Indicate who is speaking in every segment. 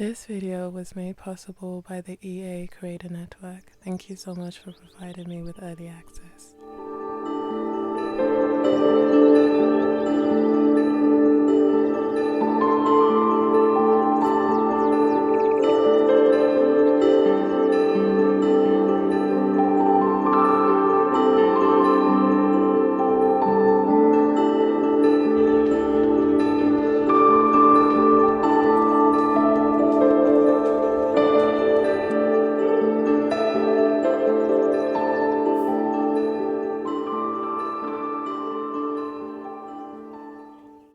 Speaker 1: This video was made possible by the EA Creator Network. Thank you so much for providing me with early access.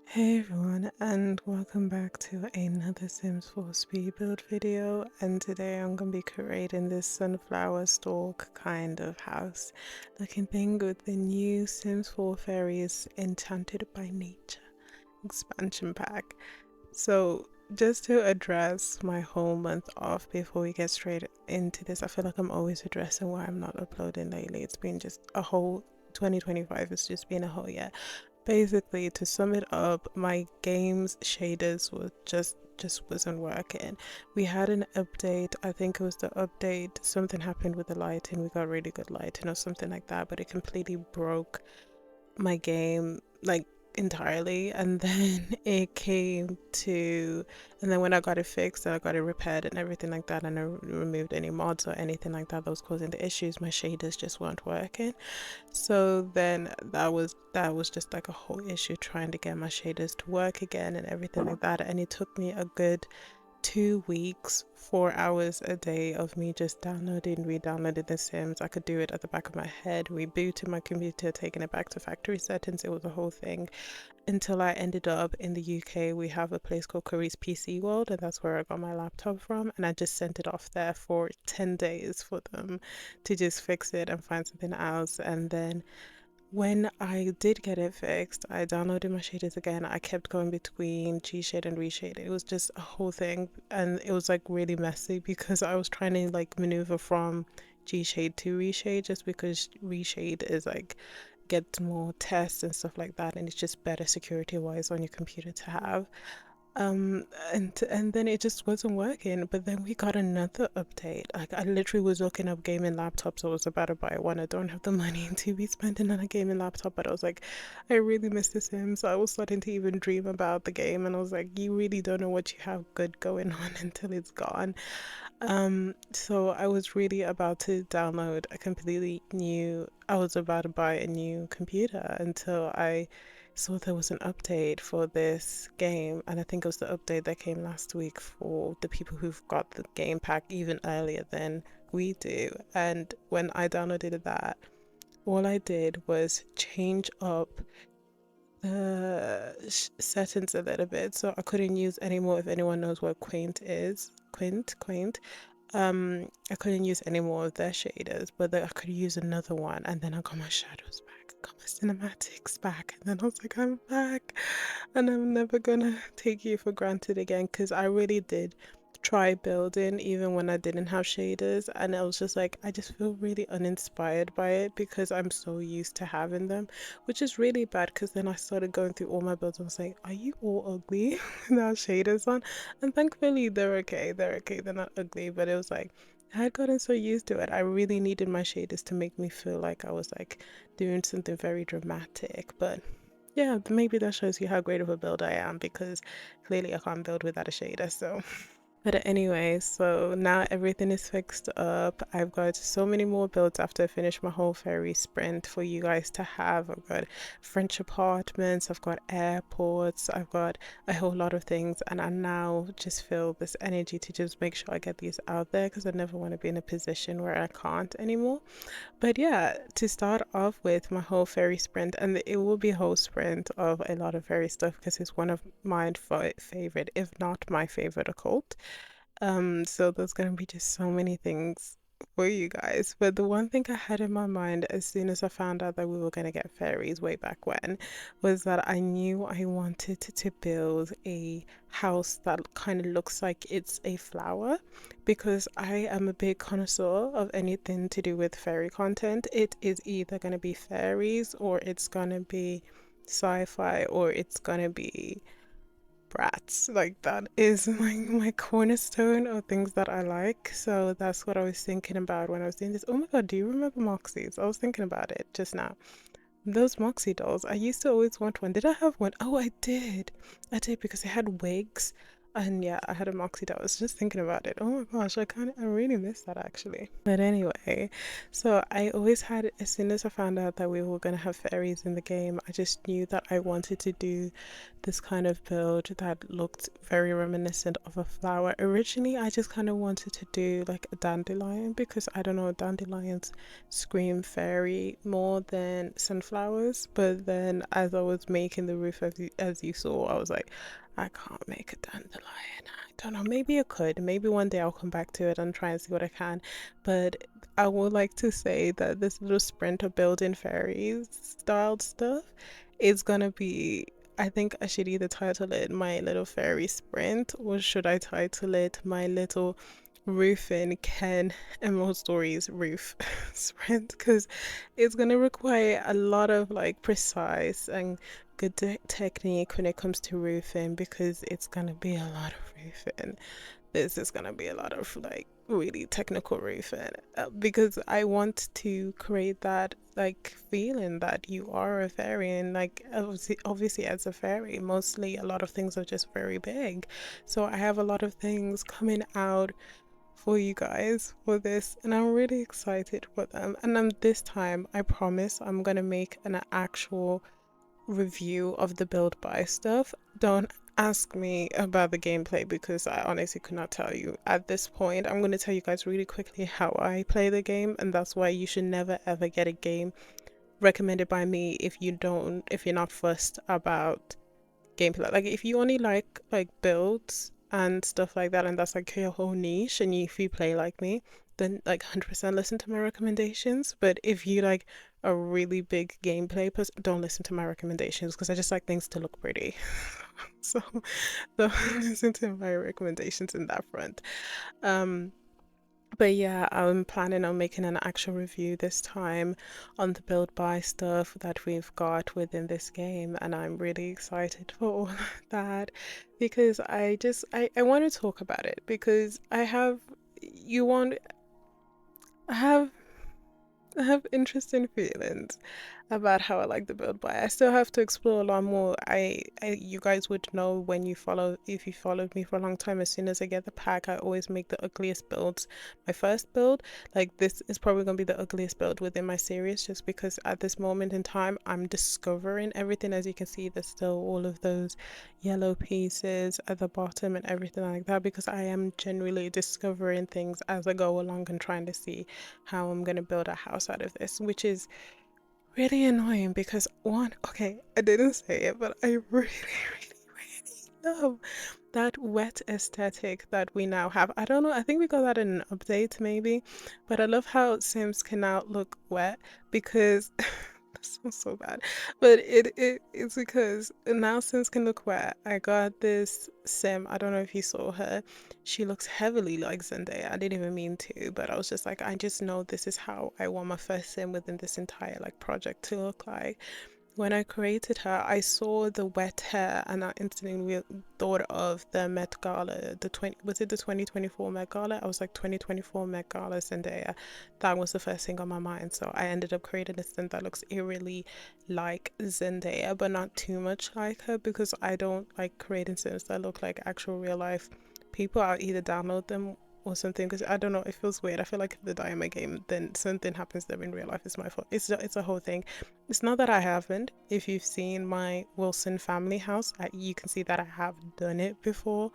Speaker 1: Hey everyone, and welcome back to another Sims 4 speed build video. And today I'm going to be creating this sunflower stalk kind of house looking thing with the new Sims 4 Fairies Enchanted by Nature expansion pack. So just to address my whole month off before we get straight into this, I feel like I'm always addressing why I'm not uploading lately. It's been just a whole 2025, it's just been a whole year. Basically, to sum it up, my game's shaders were just wasn't working. We had an update, I think it was the update, something happened with the lighting, we got really good lighting or something like that, but it completely broke my game like entirely. And then it came to, and then when I got it fixed and I got it repaired and everything like that, and I removed any mods or anything like that was causing the issues, my shaders just weren't working. So then that was just like a whole issue trying to get my shaders to work again and everything like that. And it took me a good 2 weeks, 4 hours a day of me just downloading, re-downloading the Sims. I could do it at the back of my head, rebooting my computer, taking it back to factory settings. It was a whole thing until I ended up in the UK. We have a place called Curry's PC World, and that's where I got my laptop from. And I just sent it off there for 10 days for them to just fix it and find something else. And then when I did get it fixed, I downloaded my shaders again. I kept going between G-shade and reshade. It was just a whole thing, and it was like really messy because I was trying to like maneuver from G-shade to reshade, just because reshade is like gets more tests and stuff like that, and it's just better security wise on your computer to have. um and then it just wasn't working. But then we got another update. Like, I literally was looking up gaming laptops. I was about to buy one. I don't have the money to be spending on a gaming laptop, but I was like, I really miss The Sims. So I was starting to even dream about the game, and I was like, you really don't know what you have good going on until it's gone. So I was really about to download a completely new, I was about to buy a new computer until I saw there was an update for this game. And I think it was the update that came last week for the people who've got the game pack even earlier than we do. And when I downloaded that, all I did was change up the settings a little bit, so I couldn't use anymore. If anyone knows what Quaint is, Quaint, I couldn't use any more of their shaders, but I could use another one. And then I got my shadows back, I got my cinematics back, and then I was like, I'm back, and I'm never gonna take you for granted again, because I really did try building even when I didn't have shaders, and I was just like, I just feel really uninspired by it because I'm so used to having them, which is really bad. Because then I started going through all my builds and was like, are you all ugly without shaders on? And thankfully they're okay, they're not ugly. But it was like, I had gotten so used to it. I really needed my shaders to make me feel like I was like doing something very dramatic. But yeah, maybe that shows you how great of a builder I am, because clearly I can't build without a shader. So but anyway, so now everything is fixed up. I've got so many more builds after I finish my whole ferry sprint for you guys to have. I've got French apartments, I've got airports, I've got a whole lot of things, and I now just feel this energy to just make sure I get these out there, because I never want to be in a position where I can't anymore. But yeah, to start off with my whole fairy sprint, and it will be a whole sprint of a lot of fairy stuff because it's one of my favorite, if not my favorite occult. So there's gonna be just so many things for you guys. But the one thing I had in my mind as soon as I found out that we were gonna get fairies way back when was that I knew I wanted to build a house that kind of looks like it's a flower, because I am a big connoisseur of anything to do with fairy content. It is either gonna be fairies, or it's gonna be sci-fi, or it's gonna be brats. Like that is my cornerstone of things that I like. So that's what I was thinking about when I was doing this. Oh my god, do you remember Moxie's? I was thinking about it just now. Those Moxie dolls. I used to always want one. Did I have one? Oh, I did. I did because they had wigs. And yeah, I had a Moxie doll. I was just thinking about it. Oh my gosh, I really miss that actually. But anyway, so I always had, as soon as I found out that we were gonna have fairies in the game, I just knew that I wanted to do this kind of build that looked very reminiscent of a flower. Originally, I just kind of wanted to do like a dandelion because I don't know, dandelions scream fairy more than sunflowers. But then as I was making the roof, as you saw, I was like, I can't make a dandelion. I don't know, maybe I could. Maybe one day I'll come back to it and try and see what I can. But I would like to say that this little sprint of building fairies styled stuff is gonna be, I think I should either title it My Little Fairy Sprint or should I title it My Little Roofing Ken Emerald Stories Roof Sprint, because it's going to require a lot of like precise and good technique when it comes to roofing, because it's going to be a lot of roofing. This is going to be a lot of like really technical roofing, because I want to create that like feeling that you are a fairy. And like obviously as a fairy, mostly a lot of things are just very big, so I have a lot of things coming out for you guys for this, and I'm really excited for them. And this time I promise I'm gonna make an actual review of the build buy stuff. Don't ask me about the gameplay because I honestly could not tell you at this point. I'm going to tell you guys really quickly how I play the game, and that's why you should never ever get a game recommended by me if you're not fussed about gameplay. Like if you only like builds and stuff like that, and that's like your whole niche, and if you play like me, then like 100% listen to my recommendations. But if you like a really big gameplay person, don't listen to my recommendations because I just like things to look pretty. So don't listen to my recommendations in that front. um but yeah, I'm planning on making an actual review this time on the build buy stuff that we've got within this game, and I'm really excited for all of that because I want to talk about it because you want I have I have interesting feelings about how I like the build, but I still have to explore a lot more. You guys would know if you followed me for a long time. As soon as I get the pack, I always make the ugliest builds. My first build, like this, is probably gonna be the ugliest build within my series, just because at this moment in time, I'm discovering everything. As you can see, there's still all of those yellow pieces at the bottom and everything like that, because I am genuinely discovering things as I go along and trying to see how I'm gonna build a house out of this, which is really annoying because one, okay, I didn't say it, but I really, really love that wet aesthetic that we now have. I don't know, I think we got that in an update maybe, but I love how Sims can now look wet because this sounds so bad, but it's because now Sims can look wet. I got this Sim, I don't know if you saw her. She looks heavily like Zendaya. I didn't even mean to, but I was just like, I just know this is how I want my first Sim within this entire like project to look like. When I created her, I saw the wet hair and I instantly thought of the Met Gala, was it the 2024 Met Gala? I was like, 2024 Met Gala Zendaya. That was the first thing on my mind. So I ended up creating a Sim that looks eerily like Zendaya, but not too much like her, because I don't like creating Sims that look like actual real life people. I'll either download them or something, because I don't know, it feels weird. I feel like if they die in my game, then something happens to them in real life. It's my fault. It's a whole thing. It's not that I haven't. If you've seen my Wilson family house, you can see that I have done it before,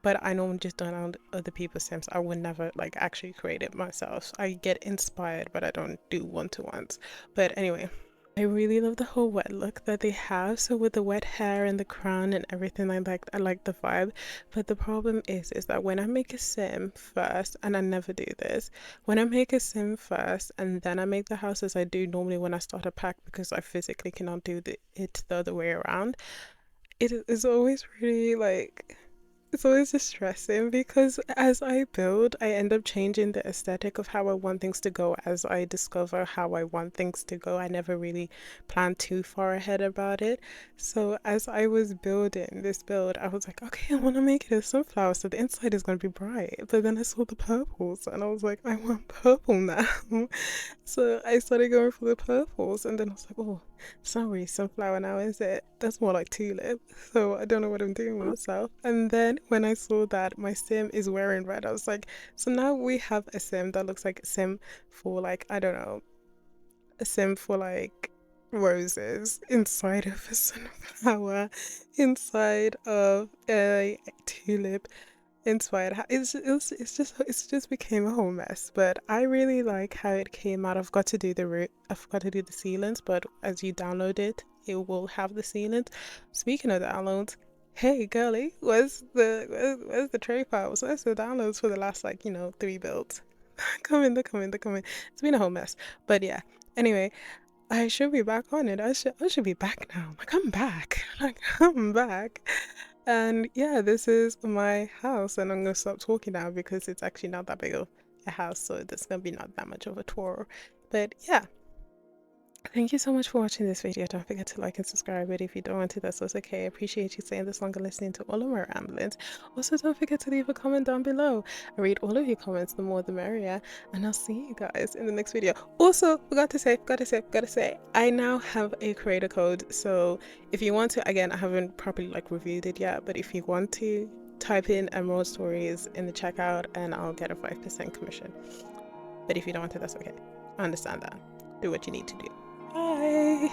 Speaker 1: but I normally just done on other people's sims. I would never like actually create it myself. I get inspired, but I don't do one-to-ones. But anyway, I really love the whole wet look that they have. So with the wet hair and the crown and everything like that, I like the vibe. But the problem is that when I make a sim first, and I never do this, when I make a sim first and then I make the house, as I do normally when I start a pack, because I physically cannot do it the other way around, it is always really like It's always distressing because as I build, I end up changing the aesthetic of how I want things to go as I discover how I want things to go. I never really planned too far ahead about it. So as I was building this build, I was like, okay, I want to make it a sunflower, so the inside is going to be bright. But then I saw the purples and I was like, I want purple now. So I started going for the purples and then I was like, oh, it's not really sunflower now, is it? That's more like tulip. So I don't know what I'm doing with myself. And then when I saw that my sim is wearing red, I was like, so now we have a sim that looks like a sim for like, I don't know, a sim for like roses inside of a sunflower, inside of a tulip, inspired. It's just became a whole mess. But I really like how it came out. I forgot to do the ceilings, but as you download it, it will have the ceilings. Speaking of downloads, hey girlie, where's the tray files? Where's the downloads for the last like 3 builds? They're coming. It's been a whole mess, but yeah. Anyway, I should be back on it. I should be back now. Like I'm back. Like I'm back. And yeah, this is my house, and I'm gonna stop talking now because it's actually not that big of a house, so there's gonna be not that much of a tour. But yeah, thank you so much for watching this video. Don't forget to like and subscribe, but if you don't want to, that's also okay. I appreciate you staying this long and listening to all of my ramblings. Also, don't forget to leave a comment down below. I read all of your comments, the more the merrier, and I'll see you guys in the next video. Also, forgot to say, I now have a creator code, so if you want to, again, I haven't properly like reviewed it yet, but if you want to, type in EmeraldStories in the checkout and I'll get a 5% commission. But if you don't want to, that's okay. I understand that. Do what you need to do. Bye.